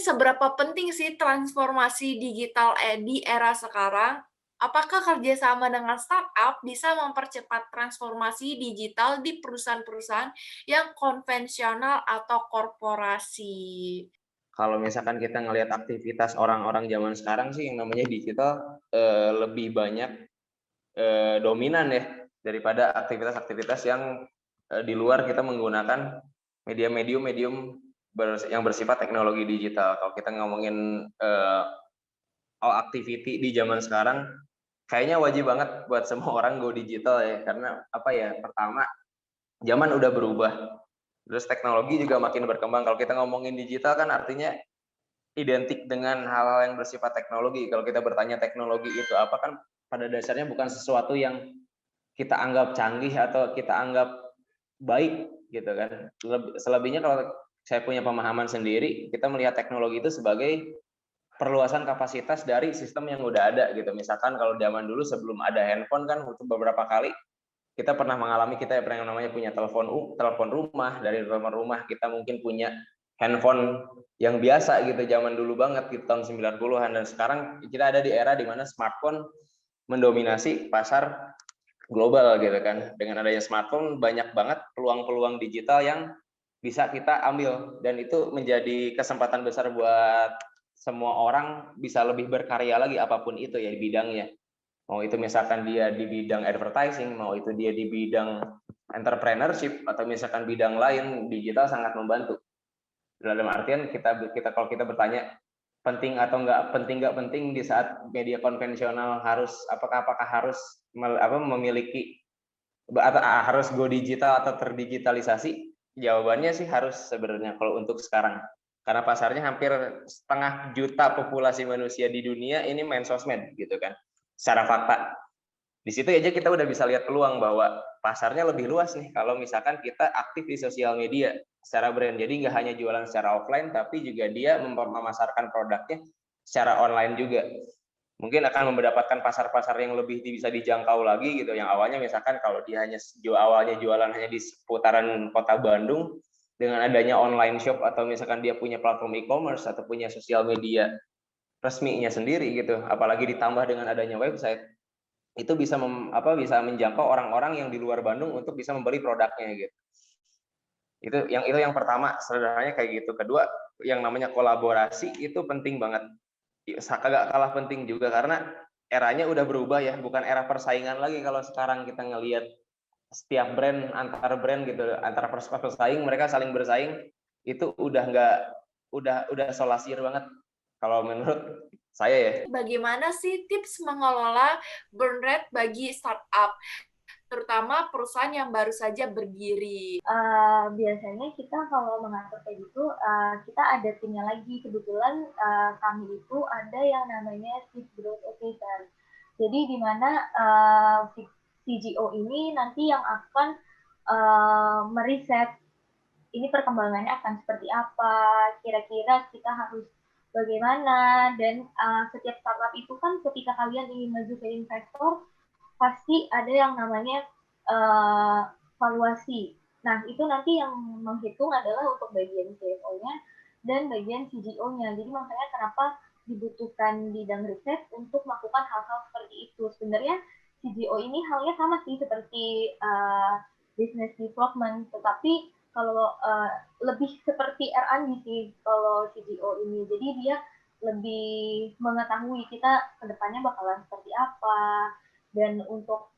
seberapa penting sih transformasi digital di era sekarang? Apakah kerjasama dengan startup bisa mempercepat transformasi digital di perusahaan-perusahaan yang konvensional atau korporasi? Kalau misalkan kita ngelihat aktivitas orang-orang zaman sekarang sih yang namanya digital, lebih banyak, dominan ya, daripada aktivitas-aktivitas yang, di luar kita menggunakan medium-medium yang bersifat teknologi digital. Kalau kita ngomongin, all activity di zaman sekarang, kayaknya wajib banget buat semua orang go digital ya, karena apa ya, pertama, zaman udah berubah, terus teknologi juga makin berkembang. Kalau kita ngomongin digital kan artinya identik dengan hal-hal yang bersifat teknologi. Kalau kita bertanya teknologi itu apa, kan pada dasarnya bukan sesuatu yang kita anggap canggih atau kita anggap baik gitu kan. Selebihnya kalau saya punya pemahaman sendiri, kita melihat teknologi itu sebagai perluasan kapasitas dari sistem yang udah ada gitu. Misalkan kalau zaman dulu sebelum ada handphone kan untuk beberapa kali kita pernah mengalami, kita pernah yang namanya punya telepon rumah, dari telepon rumah kita mungkin punya handphone yang biasa gitu zaman dulu banget gitu tahun 90-an, dan sekarang kita ada di era di mana smartphone mendominasi pasar global gitu kan. Dengan adanya smartphone banyak banget peluang-peluang digital yang bisa kita ambil, dan itu menjadi kesempatan besar buat semua orang bisa lebih berkarya lagi apapun itu ya di bidangnya. Mau itu misalkan dia di bidang advertising, mau itu dia di bidang entrepreneurship, atau misalkan bidang lain, digital sangat membantu. Dalam artian kita kita kalau kita bertanya penting atau nggak penting di saat media konvensional harus apakah harus memiliki atau harus go digital atau terdigitalisasi? Jawabannya sih harus sebenarnya kalau untuk sekarang. Karena pasarnya hampir setengah juta populasi manusia di dunia ini main sosmed gitu kan. Secara fakta. Di situ aja kita udah bisa lihat peluang bahwa pasarnya lebih luas nih kalau misalkan kita aktif di sosial media secara brand. Jadi nggak hanya jualan secara offline, tapi juga dia memasarkan produknya secara online juga. Mungkin akan mendapatkan pasar-pasar yang lebih bisa dijangkau lagi gitu. Yang awalnya misalkan kalau dia awalnya jualan hanya di seputaran kota Bandung, dengan adanya online shop atau misalkan dia punya platform e-commerce atau punya sosial media resminya sendiri gitu, apalagi ditambah dengan adanya website, itu bisa menjangkau orang-orang yang di luar Bandung untuk bisa membeli produknya gitu. Itu yang pertama, sederhananya kayak gitu. Kedua, yang namanya kolaborasi itu penting banget. Kagak kalah penting juga karena eranya udah berubah ya, bukan era persaingan lagi. Kalau sekarang kita ngelihat setiap brand gitu, antara pesaing, mereka saling bersaing, itu udah nggak, udah solasir banget kalau menurut saya ya. Bagaimana sih tips mengelola burn rate bagi startup, terutama perusahaan yang baru saja berdiri? Biasanya kita kalau mengatur kayak gitu, kita ada timnya lagi. Kebetulan kami itu ada yang namanya Chief Growth Officer. Jadi di mana CGO ini nanti yang akan meriset ini perkembangannya akan seperti apa, kira-kira kita harus bagaimana, dan setiap startup itu kan ketika kalian ingin maju ke investor, pasti ada yang namanya valuasi. Nah, itu nanti yang menghitung adalah untuk bagian CFO-nya dan bagian CGO-nya. Jadi makanya kenapa dibutuhkan bidang riset untuk melakukan hal-hal seperti itu. Sebenarnya CGO ini halnya sama sih seperti business development, tetapi kalau lebih seperti R&D sih kalau CGO ini. Jadi dia lebih mengetahui kita kedepannya bakalan seperti apa, dan untuk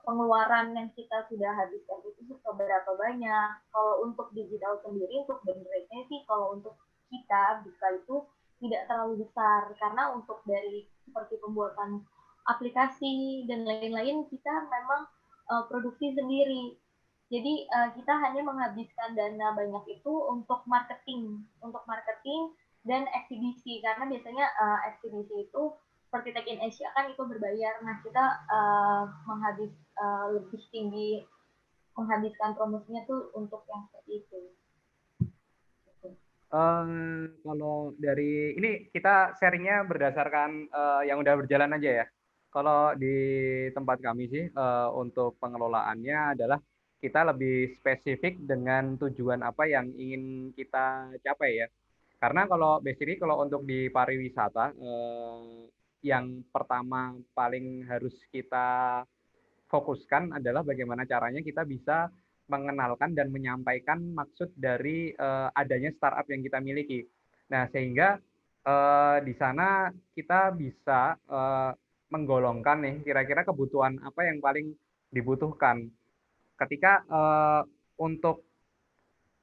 pengeluaran yang kita sudah habiskan itu seberapa banyak. Kalau untuk digital sendiri, untuk burn rate-nya sih kalau untuk kita buka itu tidak terlalu besar, karena untuk dari seperti pembuatan aplikasi dan lain-lain kita memang produksi sendiri. Jadi kita hanya menghabiskan dana banyak itu untuk marketing dan eksibisi, karena biasanya eksibisi itu seperti Tech in Asia kan itu berbayar. Nah, kita lebih tinggi menghabiskan promosinya tuh untuk yang seperti itu. Kalau dari ini kita sharingnya berdasarkan yang udah berjalan aja ya. Kalau di tempat kami sih untuk pengelolaannya adalah kita lebih spesifik dengan tujuan apa yang ingin kita capai ya. Karena kalau basically kalau untuk di pariwisata, yang pertama paling harus kita fokuskan adalah bagaimana caranya kita bisa mengenalkan dan menyampaikan maksud dari adanya startup yang kita miliki. Nah, sehingga di sana kita bisa menggolongkan nih kira-kira kebutuhan apa yang paling dibutuhkan. Ketika untuk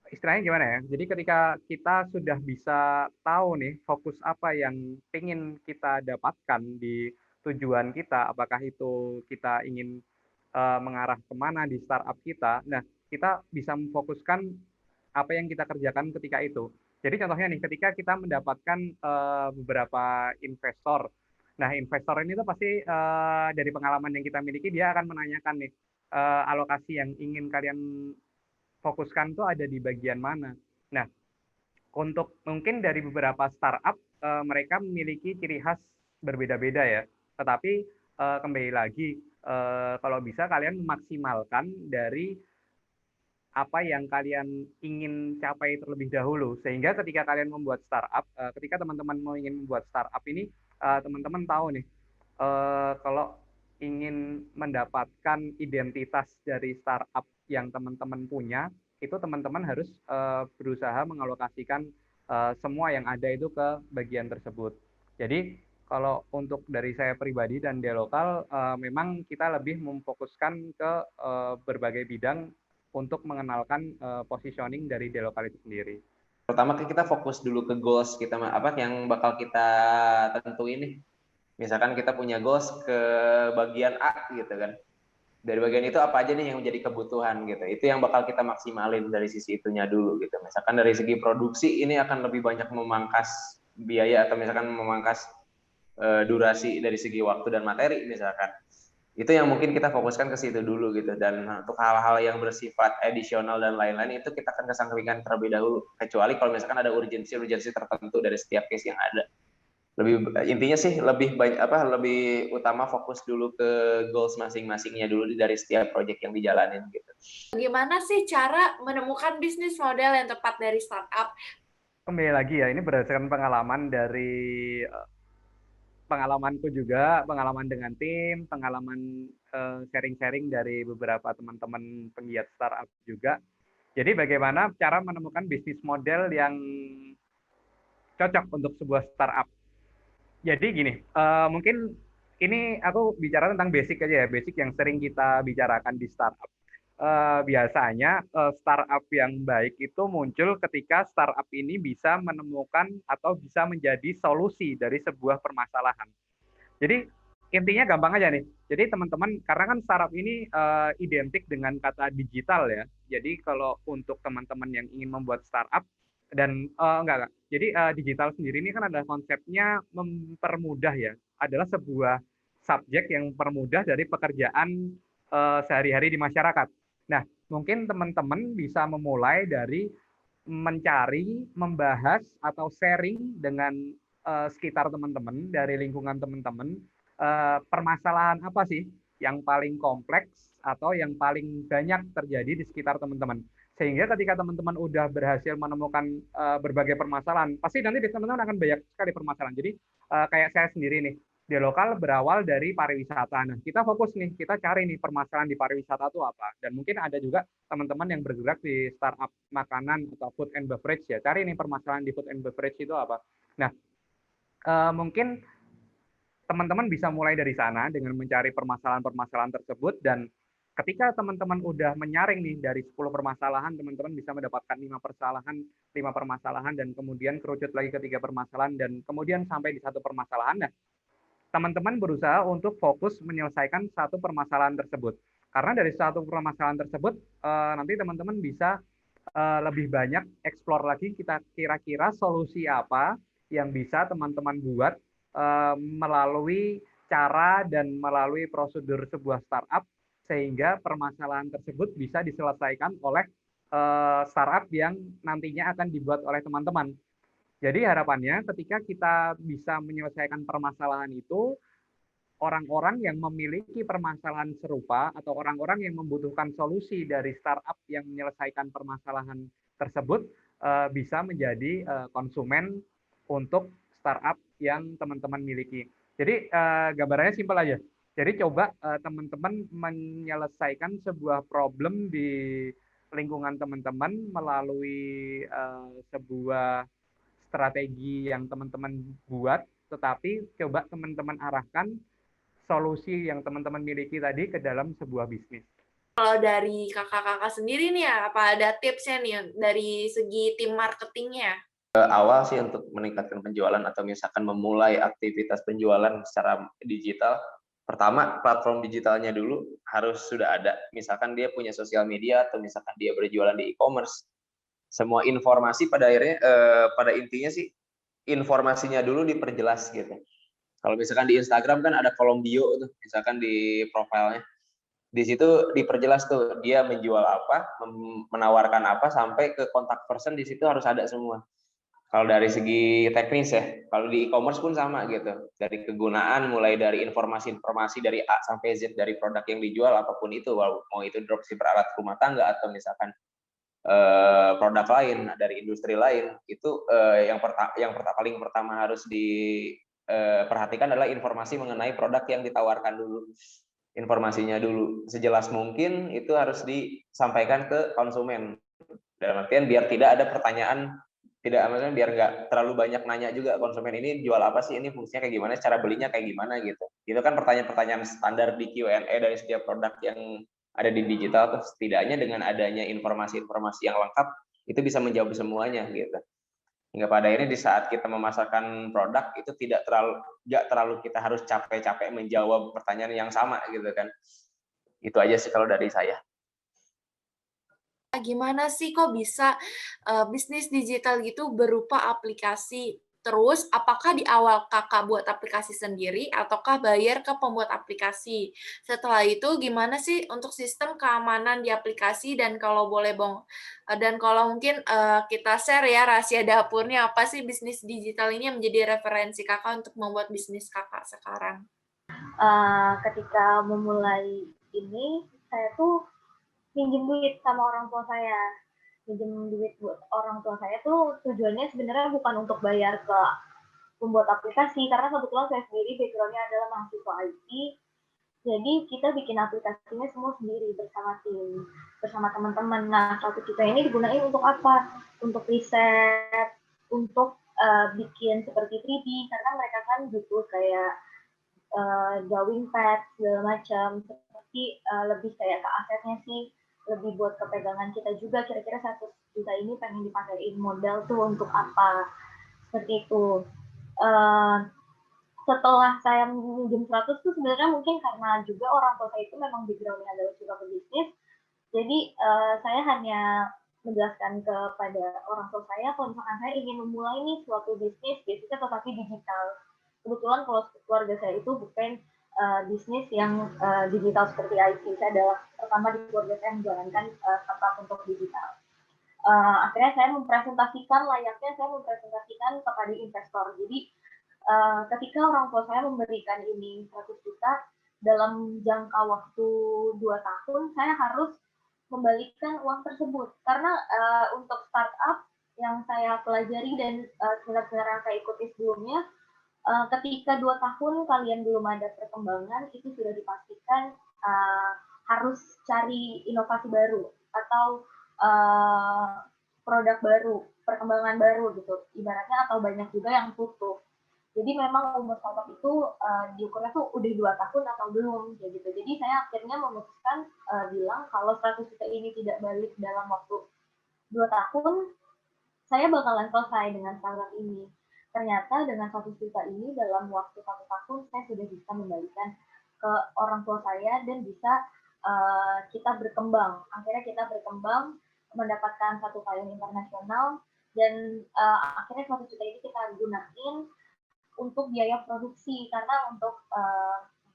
istilahnya gimana ya? Jadi ketika kita sudah bisa tahu nih fokus apa yang ingin kita dapatkan di tujuan kita, apakah itu kita ingin mengarah kemana di startup kita. Nah, kita bisa memfokuskan apa yang kita kerjakan ketika itu. Jadi contohnya nih, ketika kita mendapatkan beberapa investor. Nah, investor ini tuh pasti dari pengalaman yang kita miliki, dia akan menanyakan nih, alokasi yang ingin kalian fokuskan tuh ada di bagian mana. Nah, untuk mungkin dari beberapa startup, mereka memiliki ciri khas berbeda-beda ya. Tetapi kembali lagi, kalau bisa kalian memaksimalkan dari apa yang kalian ingin capai terlebih dahulu. Sehingga ketika kalian membuat startup, ketika teman-teman mau ingin membuat startup ini, teman-teman tahu nih, kalau ingin mendapatkan identitas dari startup yang teman-teman punya, itu teman-teman harus berusaha mengalokasikan semua yang ada itu ke bagian tersebut. Jadi kalau untuk dari saya pribadi dan di lokal, memang kita lebih memfokuskan ke berbagai bidang untuk mengenalkan positioning dari delokal itu sendiri. Pertama kita fokus dulu ke goals kita apa yang bakal kita tentuin nih. Misalkan kita punya goals ke bagian A gitu kan. Dari bagian itu apa aja nih yang menjadi kebutuhan gitu. Itu yang bakal kita maksimalin dari sisi itunya dulu gitu. Misalkan dari segi produksi ini akan lebih banyak memangkas biaya atau misalkan memangkas durasi dari segi waktu dan materi misalkan. Itu yang mungkin kita fokuskan ke situ dulu gitu. Dan untuk hal-hal yang bersifat additional dan lain-lain itu kita akan kesampingkan terlebih dahulu, kecuali kalau misalkan ada urgensi tertentu dari setiap case yang ada. Lebih intinya sih lebih banyak lebih utama fokus dulu ke goals masing-masingnya dulu dari setiap project yang dijalanin gitu. Bagaimana sih cara menemukan bisnis model yang tepat dari startup? Kembali lagi ya, ini berdasarkan pengalaman dari pengalamanku juga, pengalaman dengan tim, pengalaman sharing-sharing dari beberapa teman-teman penggiat startup juga. Jadi bagaimana cara menemukan bisnis model yang cocok untuk sebuah startup. Jadi gini, mungkin ini aku bicara tentang basic aja ya, basic yang sering kita bicarakan di startup. Biasanya startup yang baik itu muncul ketika startup ini bisa menemukan atau bisa menjadi solusi dari sebuah permasalahan. Jadi intinya gampang aja nih. Jadi teman-teman, karena kan startup ini identik dengan kata digital ya. Jadi kalau untuk teman-teman yang ingin membuat startup dan enggak. Jadi digital sendiri ini kan ada konsepnya mempermudah ya. Adalah sebuah subjek yang mempermudah dari pekerjaan sehari-hari di masyarakat. Nah, mungkin teman-teman bisa memulai dari mencari, membahas atau sharing dengan sekitar teman-teman, dari lingkungan teman-teman, permasalahan apa sih yang paling kompleks atau yang paling banyak terjadi di sekitar teman-teman. Sehingga ketika teman-teman udah berhasil menemukan berbagai permasalahan, pasti nanti di teman-teman akan banyak sekali permasalahan. Jadi kayak saya sendiri nih, di lokal berawal dari pariwisata. Nah, kita fokus nih, kita cari nih permasalahan di pariwisata itu apa. Dan mungkin ada juga teman-teman yang bergerak di startup makanan atau food and beverage ya, cari nih permasalahan di food and beverage itu apa. Nah, mungkin teman-teman bisa mulai dari sana dengan mencari permasalahan-permasalahan tersebut, dan ketika teman-teman udah menyaring nih dari 10 permasalahan, teman-teman bisa mendapatkan 5 permasalahan dan kemudian kerucut lagi ke 3 permasalahan dan kemudian sampai di 1 permasalahan. Nah, teman-teman berusaha untuk fokus menyelesaikan 1 permasalahan tersebut. Karena dari 1 permasalahan tersebut nanti teman-teman bisa lebih banyak explore lagi kita kira-kira solusi apa yang bisa teman-teman buat melalui cara dan melalui prosedur sebuah startup sehingga permasalahan tersebut bisa diselesaikan oleh startup yang nantinya akan dibuat oleh teman-teman. Jadi harapannya ketika kita bisa menyelesaikan permasalahan itu, orang-orang yang memiliki permasalahan serupa atau orang-orang yang membutuhkan solusi dari startup yang menyelesaikan permasalahan tersebut bisa menjadi konsumen untuk startup yang teman-teman miliki. Jadi gambarannya simpel aja. Jadi coba teman-teman menyelesaikan sebuah problem di lingkungan teman-teman melalui sebuah strategi yang teman-teman buat, tetapi coba teman-teman arahkan solusi yang teman-teman miliki tadi ke dalam sebuah bisnis. Kalau dari kakak-kakak sendiri nih ya, apa ada tipsnya nih dari segi tim marketingnya? Awal sih untuk meningkatkan penjualan atau misalkan memulai aktivitas penjualan secara digital, pertama platform digitalnya dulu harus sudah ada. Misalkan dia punya sosial media atau misalkan dia berjualan di e-commerce, semua informasi pada akhirnya pada intinya sih informasinya dulu diperjelas gitu. Kalau misalkan di Instagram kan ada kolom bio tuh, misalkan di profilnya, di situ diperjelas tuh dia menjual apa, menawarkan apa, sampai ke kontak person di situ harus ada semua. Kalau dari segi teknis ya, kalau di e-commerce pun sama gitu. Dari kegunaan, mulai dari informasi-informasi dari A sampai Z dari produk yang dijual apapun itu, mau itu dropshipper alat rumah tangga atau misalkan produk lain dari industri lain, itu yang paling pertama harus diperhatikan adalah informasi mengenai produk yang ditawarkan dulu. Informasinya dulu sejelas mungkin itu harus disampaikan ke konsumen. Dalam artian biar tidak ada pertanyaan, maksudnya biar nggak terlalu banyak nanya juga konsumen ini jual apa sih, ini fungsinya kayak gimana, cara belinya kayak gimana gitu. Itu kan pertanyaan-pertanyaan standar di Q&A dari setiap produk yang ada di digital. Terus setidaknya dengan adanya informasi-informasi yang lengkap itu bisa menjawab semuanya gitu. Hingga pada akhirnya di saat kita memasarkan produk itu nggak terlalu kita harus capek-capek menjawab pertanyaan yang sama gitu kan. Itu aja sih kalau dari saya. Gimana sih kok bisa bisnis digital gitu berupa aplikasi? Terus, apakah di awal kakak buat aplikasi sendiri, ataukah bayar ke pembuat aplikasi? Setelah itu, gimana sih untuk sistem keamanan di aplikasi? Dan kalau boleh dan kalau mungkin kita share ya rahasia dapurnya, apa sih bisnis digital ini yang menjadi referensi kakak untuk membuat bisnis kakak sekarang? Ketika memulai ini, saya tuh pinjem duit sama orang tua saya. Pinjem duit buat orang tua saya tuh tujuannya sebenarnya bukan untuk bayar ke pembuat aplikasi, karena kebetulan saya sendiri backgroundnya adalah mahasiswa IT. Jadi kita bikin aplikasinya semua sendiri bersama tim, bersama teman-teman. Nah, 1 juta ini digunakan untuk apa? Untuk riset, untuk bikin seperti 3D, karena mereka kan butuh kayak drawing pad segala macam, seperti lebih kayak ke asetnya sih, lebih buat kepegangan kita juga, kira-kira 1 juta ini pengen dipakein modal tuh untuk apa, seperti itu. Setelah saya minjem 100 tuh sebenarnya mungkin karena juga orang tua saya itu memang backgroundnya adalah suka berbisnis, jadi saya hanya menjelaskan kepada orang tua saya kalau misalkan saya ingin memulai nih suatu bisnis tetapi digital. Kebetulan kalau keluarga saya itu bukan bisnis yang digital seperti IT. Saya adalah pertama di keluarga saya menjalankan startup untuk digital. Akhirnya saya mempresentasikan kepada investor. Jadi ketika orang tua saya memberikan ini 100 juta dalam jangka waktu 2 tahun, saya harus membalikan uang tersebut. Karena untuk startup yang saya pelajari dan seminar-seminar yang saya ikuti sebelumnya, ketika 2 tahun kalian belum ada perkembangan, itu sudah dipastikan harus cari inovasi baru atau produk baru, perkembangan baru gitu, ibaratnya, atau banyak juga yang tutup. Jadi memang umur startup itu diukurnya tuh udah 2 tahun atau belum, kayak gitu. Jadi saya akhirnya memutuskan bilang kalau 100 juta ini tidak balik dalam waktu 2 tahun, saya bakalan selesai dengan startup ini. Ternyata dengan 100 juta ini dalam waktu 1 tahun saya sudah bisa membalikan ke orang tua saya dan bisa kita berkembang. Akhirnya kita berkembang mendapatkan satu klien internasional dan akhirnya 100 juta ini kita gunain untuk biaya produksi, karena untuk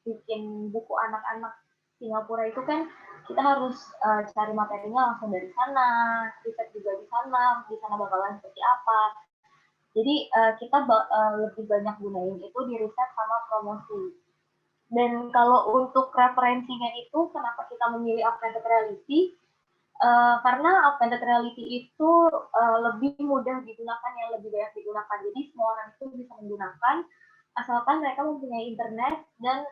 bikin buku anak-anak Singapura itu kan kita harus cari materinya langsung dari sana, riset juga di sana bakalan seperti apa. Jadi kita lebih banyak gunain itu di riset sama promosi. Dan kalau untuk referensinya itu, kenapa kita memilih augmented reality? Karena augmented reality itu lebih mudah digunakan, yang lebih banyak digunakan. Jadi semua orang itu bisa menggunakan, asalkan mereka mempunyai internet dan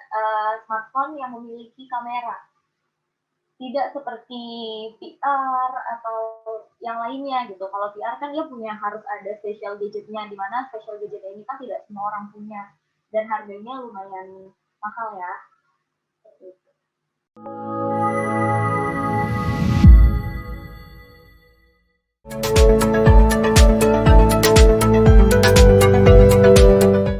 smartphone yang memiliki kamera. Tidak seperti VR atau yang lainnya gitu. Kalau VR kan dia punya harus ada special gadgetnya, di mana special gadget ini kan tidak semua orang punya dan harganya lumayan mahal ya.